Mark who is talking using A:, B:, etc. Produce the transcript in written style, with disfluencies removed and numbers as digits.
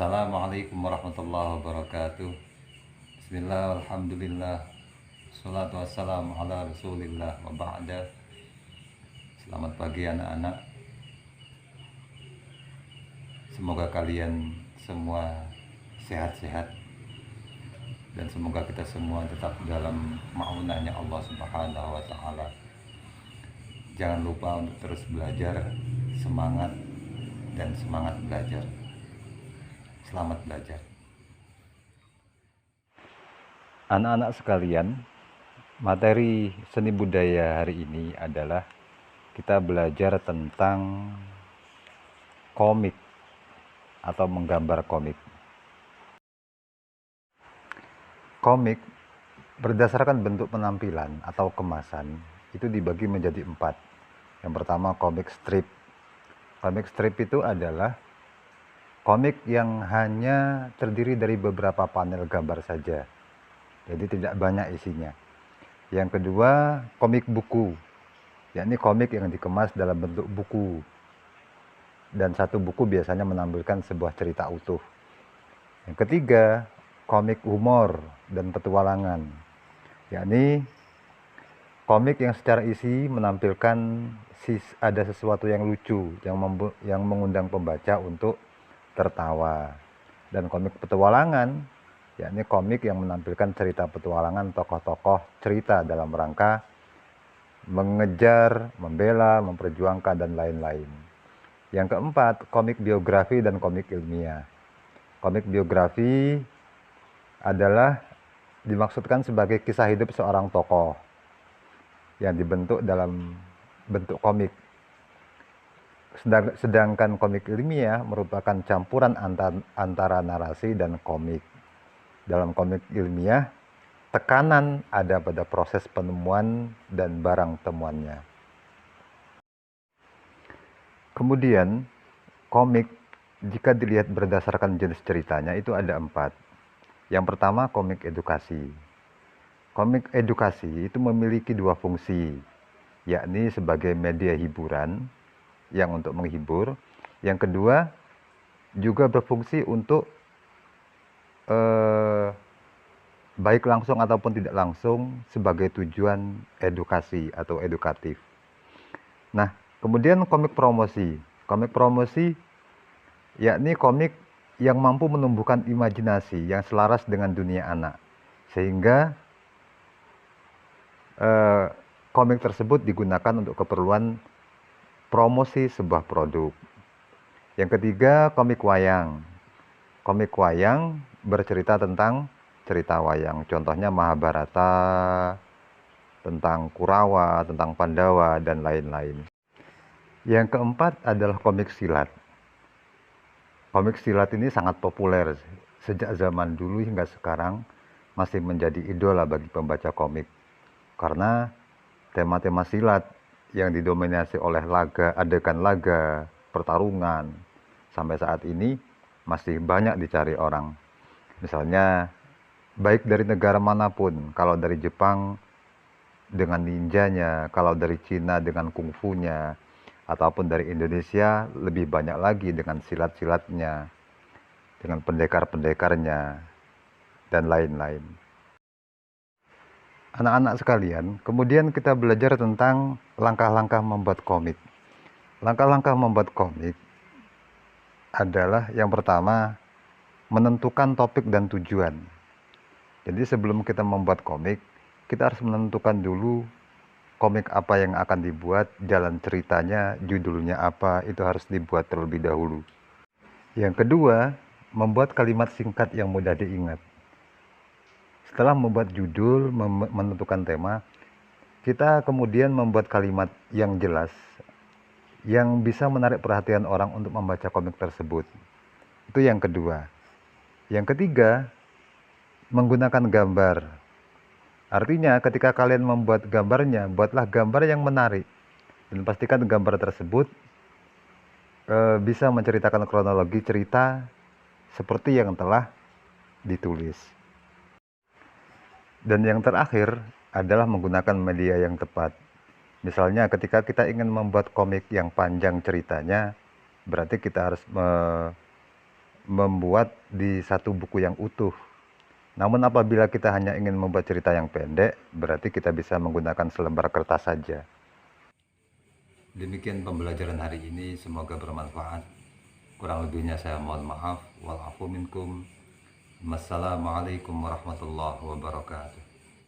A: Assalamualaikum warahmatullahi wabarakatuh. Bismillah, alhamdulillah, salatu wassalamu ala rasulillah wa ba'da. Selamat pagi anak-anak. Semoga kalian semua sehat-sehat dan semoga kita semua tetap dalam ma'unahnya Allah Subhanahu wa taala. Jangan lupa untuk terus belajar, semangat dan semangat belajar. Selamat belajar. Anak-anak sekalian, materi seni budaya hari ini adalah kita belajar tentang komik atau menggambar komik. Komik berdasarkan bentuk penampilan atau kemasan itu dibagi menjadi 4. Yang pertama komik strip. Komik strip itu adalah komik yang hanya terdiri dari beberapa panel gambar saja, jadi tidak banyak isinya. Yang kedua komik buku, yakni komik yang dikemas dalam bentuk buku, dan satu buku biasanya menampilkan sebuah cerita utuh. Yang ketiga komik humor dan petualangan, yakni komik yang secara isi menampilkan ada sesuatu yang lucu yang mengundang pembaca untuk tertawa. Dan komik petualangan, yakni komik yang menampilkan cerita petualangan tokoh-tokoh cerita dalam rangka mengejar, membela, memperjuangkan, dan lain-lain. Yang keempat, komik biografi dan komik ilmiah. Komik biografi adalah dimaksudkan sebagai kisah hidup seorang tokoh yang dibentuk dalam bentuk komik. Sedangkan komik ilmiah merupakan campuran antara narasi dan komik. Dalam komik ilmiah, tekanan ada pada proses penemuan dan barang temuannya. Kemudian, komik jika dilihat berdasarkan jenis ceritanya itu ada 4. Yang pertama komik edukasi. Komik edukasi itu memiliki 2 fungsi, yakni sebagai media hiburan yang untuk menghibur. Yang kedua juga berfungsi untuk baik langsung ataupun tidak langsung sebagai tujuan edukasi atau edukatif. Nah, kemudian komik promosi. Komik promosi yakni komik yang mampu menumbuhkan imajinasi yang selaras dengan dunia anak, sehingga komik tersebut digunakan untuk keperluan promosi sebuah produk. Yang ketiga komik wayang. Komik wayang bercerita tentang cerita wayang, contohnya Mahabharata, tentang Kurawa, tentang Pandawa, dan lain-lain. Yang keempat adalah komik silat. Komik silat ini sangat populer sejak zaman dulu hingga sekarang, masih menjadi idola bagi pembaca komik, karena tema-tema silat yang didominasi oleh adegan laga, pertarungan, sampai saat ini masih banyak dicari orang. Misalnya, baik dari negara manapun, kalau dari Jepang dengan ninjanya, kalau dari Cina dengan kungfunya, ataupun dari Indonesia lebih banyak lagi dengan silat-silatnya, dengan pendekar-pendekarnya, dan lain-lain. Anak-anak sekalian, kemudian kita belajar tentang langkah-langkah membuat komik. Langkah-langkah membuat komik adalah yang pertama, menentukan topik dan tujuan. Jadi sebelum kita membuat komik, kita harus menentukan dulu komik apa yang akan dibuat, jalan ceritanya, judulnya apa, itu harus dibuat terlebih dahulu. Yang kedua, membuat kalimat singkat yang mudah diingat. Setelah membuat judul, menentukan tema, kita kemudian membuat kalimat yang jelas, yang bisa menarik perhatian orang untuk membaca komik tersebut. Itu yang kedua. Yang ketiga, menggunakan gambar. Artinya ketika kalian membuat gambarnya, buatlah gambar yang menarik. Dan pastikan gambar tersebut bisa menceritakan kronologi cerita seperti yang telah ditulis. Dan yang terakhir adalah menggunakan media yang tepat. Misalnya ketika kita ingin membuat komik yang panjang ceritanya, berarti kita harus membuat di satu buku yang utuh. Namun apabila kita hanya ingin membuat cerita yang pendek, berarti kita bisa menggunakan selembar kertas saja. Demikian pembelajaran hari ini, semoga bermanfaat. Kurang lebihnya saya mohon maaf. Wal afu minkum. Wassalamualaikum warahmatullahi wabarakatuh.